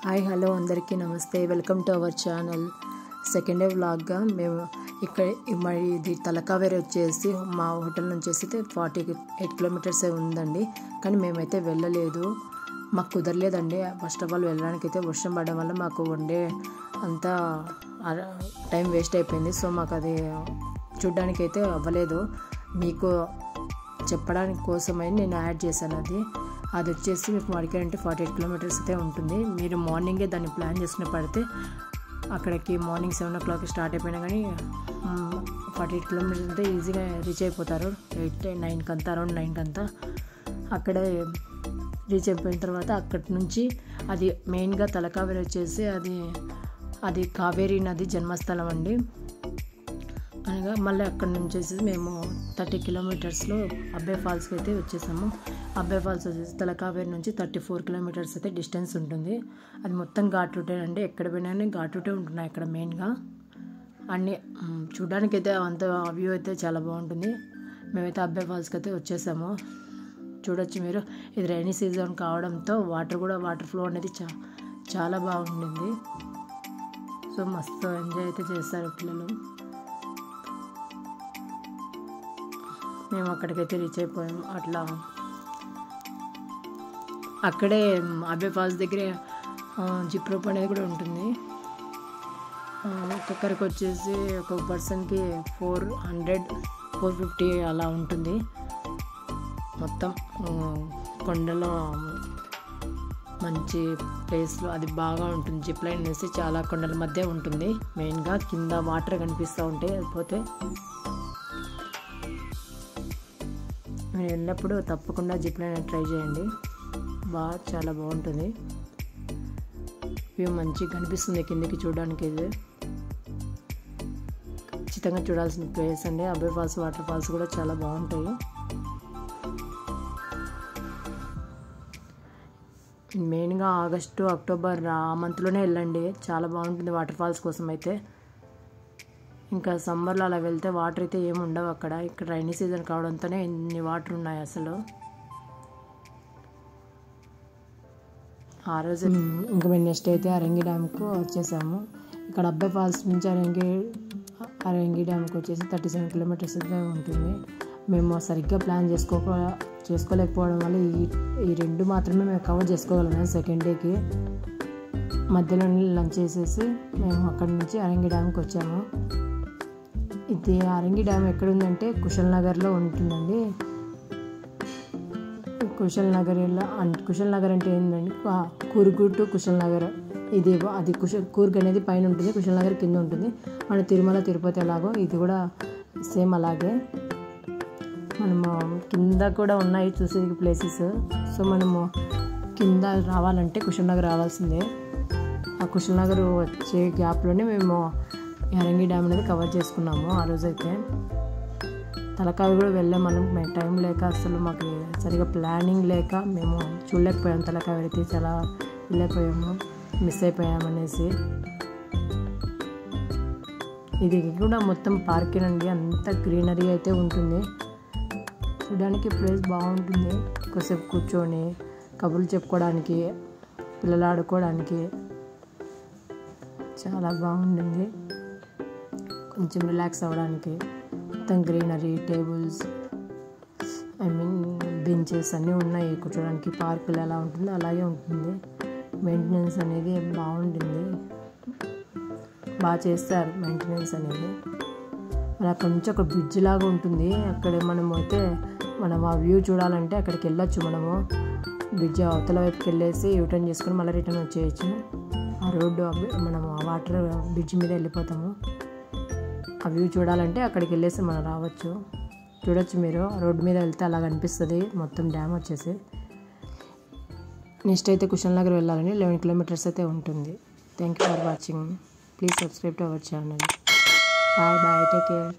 Hi hello అందరికీ నమస్తే. Welcome to our channel. Second day వ్లాగ్గా మేము ఇక్కడ మరి ఇది తలకావేరి వచ్చేసి మా హోటల్ నుంచి అయితే 48 కిలోమీటర్స్ ఉందండి. కానీ మేమైతే వెళ్ళలేదు, మాకు కుదరలేదండి. ఫస్ట్ ఆఫ్ ఆల్ వెళ్ళడానికి అయితే వర్షం పడడం వల్ల మాకు వన్ డే అంతా టైం వేస్ట్ అయిపోయింది. సో మాకు అది చూడడానికి అయితే అవ్వలేదు. మీకు చెప్పడానికి కోసమై నేను యాడ్ చేశాను. అది వచ్చేసి మీకు మడికేరంటే 48 కిలోమీటర్స్ అయితే ఉంటుంది. మీరు మార్నింగే దాన్ని ప్లాన్ చేసుకుని పడితే అక్కడికి మార్నింగ్ 7 o'clock స్టార్ట్ అయిపోయినా కానీ 48 కిలోమీటర్స్ అయితే ఈజీగా రీచ్ అయిపోతారు. 9 కంతా అరౌండ్ 9 కంతా అక్కడే రీచ్ అయిపోయిన తర్వాత అక్కడి నుంచి అది మెయిన్గా తలకావేరి వచ్చేసి అది కావేరీ నది జన్మస్థలం అండి. అనగా మళ్ళీ అక్కడి నుంచి వచ్చేసి మేము 30 కిలోమీటర్స్లో అబ్బాయి ఫాల్స్కి అయితే వచ్చేసాము. అబ్బాయి ఫాల్స్ వచ్చేసి తలకావేరి నుంచి 34 కిలోమీటర్స్ అయితే డిస్టెన్స్ ఉంటుంది. అది మొత్తం ఘాట్ రూటే అండి. ఎక్కడ పోయినా ఘాట్ రూటే ఉంటున్నాయి ఇక్కడ మెయిన్గా. అన్నీ చూడడానికి అయితే అంత వ్యూ అయితే చాలా బాగుంటుంది. మేమైతే అబ్బాయి ఫాల్స్కి అయితే వచ్చేసాము. చూడొచ్చు మీరు. ఇది రైనీ సీజన్ కావడంతో వాటర్ ఫ్లో అనేది చాలా బాగుండింది. సో మస్తు ఎంజాయ్ అయితే చేస్తారు పిల్లలు. మేము అక్కడికైతే రీచ్ అయిపోయాము. అట్లా అక్కడే అబ్బాయి ఫాల్స్ దగ్గరే జిప్ రోప్ అనేది కూడా ఉంటుంది. ఒక్కొక్కరికి వచ్చేసి ఒక్కొక్క పర్సన్కి 400-450 అలా ఉంటుంది. మొత్తం కొండలో మంచి ప్లేస్లో అది బాగా ఉంటుంది. జిప్ లైన్ వేసి చాలా కొండల మధ్య ఉంటుంది. మెయిన్గా కింద వాటర్ కనిపిస్తూ ఉంటాయి. అయిపోతే మీరు వెళ్ళినప్పుడు తప్పకుండా జిప్ లైన్ ట్రై చేయండి. చాలా బాగుంటుంది. వ్యూ మంచిగా కనిపిస్తుంది కిందకి చూడడానికి. ఇది ఖచ్చితంగా చూడాల్సిన ప్లేస్ అండి. అబ్బాయి ఫాల్స్ వాటర్ ఫాల్స్ కూడా చాలా బాగుంటాయి. మెయిన్గా ఆగస్టు అక్టోబర్ ఆ మంత్లోనే వెళ్ళండి, చాలా బాగుంటుంది వాటర్ ఫాల్స్ కోసం అయితే. ఇంకా సమ్మర్లో అలా వెళ్తే వాటర్ అయితే ఏమి ఉండవు అక్కడ. ఇక్కడ రైనీ సీజన్ కావడంతోనే ఇన్ని వాటర్ ఉన్నాయి అసలు. ఆ రోజు ఇంకా మేము నెక్స్ట్ అయితే అరంగి డ్యామ్కు వచ్చేసాము. ఇక్కడ అబ్బాయి ఫాల్స్ నుంచి అరంగి డ్యామ్కి వచ్చేసి 37 కిలోమీటర్స్ అయితే ఉంటుంది. మేము సరిగ్గా ప్లాన్ చేసుకోలేకపోవడం వల్ల ఈ రెండు మాత్రమే మేము కవర్ చేసుకోగలం సెకండ్ డేకి. మధ్యలో లంచ్ చేసేసి మేము అక్కడి నుంచి అరంగి డ్యామ్కి వచ్చాము. ఇది అరంగి డ్యామ్ ఎక్కడుందంటే కుశల్ నగర్లో ఉంటుందండి. కుశల్ నగర్ అంటే ఏంటంటే కూర్గు టు కుశల్ నగర్. అది కూర్గ్ అనేది పైన ఉంటుంది, కుశల్ నగర్ కింద ఉంటుంది. మన తిరుమల తిరుపతి ఎలాగో ఇది కూడా సేమ్ అలాగే. మనము కింద కూడా ఉన్నాయి చూసేది ప్లేసెస్. సో మనము కింద రావాలంటే కుశల్ నగర్ రావాల్సిందే. ఆ కుశల్ నగర్ వచ్చే గ్యాప్లోనే మేము అరంగి డ్యామ్ అనేది కవర్ చేసుకున్నాము. ఆ రోజైతే తలకావేరి కూడా వెళ్ళాం. మేము టైం లేక అసలు మాకు సరిగా ప్లానింగ్ లేక మేము చూడలేకపోయాము. తలకావేరి అయితే చాలా వెళ్ళలేకపోయాము, మిస్ అయిపోయామనేసి. ఇది కూడా మొత్తం పార్కేనండి, అంత గ్రీనరీ అయితే ఉంటుంది. చూడడానికి ప్లేస్ బాగుంటుంది. కొద్దిసేపు కూర్చొని కబుర్లు చెప్పుకోవడానికి, పిల్లలు ఆడుకోవడానికి చాలా బాగుంటుంది. కొంచెం రిలాక్స్ అవ్వడానికి మొత్తం గ్రీనరీ, టేబుల్స్ బెంచెస్ అన్నీ ఉన్నాయి కూర్చోడానికి. పార్కులు ఎలా ఉంటుందో అలాగే ఉంటుంది. మెయింటెనెన్స్ అనేది బాగుంటుంది, బాగా చేస్తారు మెయింటెనెన్స్ అనేది. మరి అక్కడ నుంచి ఒక బ్రిడ్జ్ లాగా ఉంటుంది. అక్కడ మనం ఆ వ్యూ చూడాలంటే అక్కడికి వెళ్ళొచ్చు. మనము బ్రిడ్జ్ అవతల వైపుకి వెళ్ళేసి యూటర్న్ చేసుకొని మళ్ళీ రిటర్న్ వచ్చేయచ్చు. ఆ రోడ్డు మనము ఆ వాటర్ బ్రిడ్జ్ మీద వెళ్ళిపోతాము. ఆ వ్యూ చూడాలంటే అక్కడికి వెళ్ళేసి మనం రావచ్చు. చూడొచ్చు మీరు. రోడ్డు మీద వెళ్తే అలా కనిపిస్తుంది మొత్తం డ్యామ్ వచ్చేసి. నెక్స్ట్ అయితే కుశల్ నగర్ వెళ్ళాలని 11 కిలోమీటర్స్ అయితే ఉంటుంది. Thank you for watching. Please subscribe to our channel. Bye take care.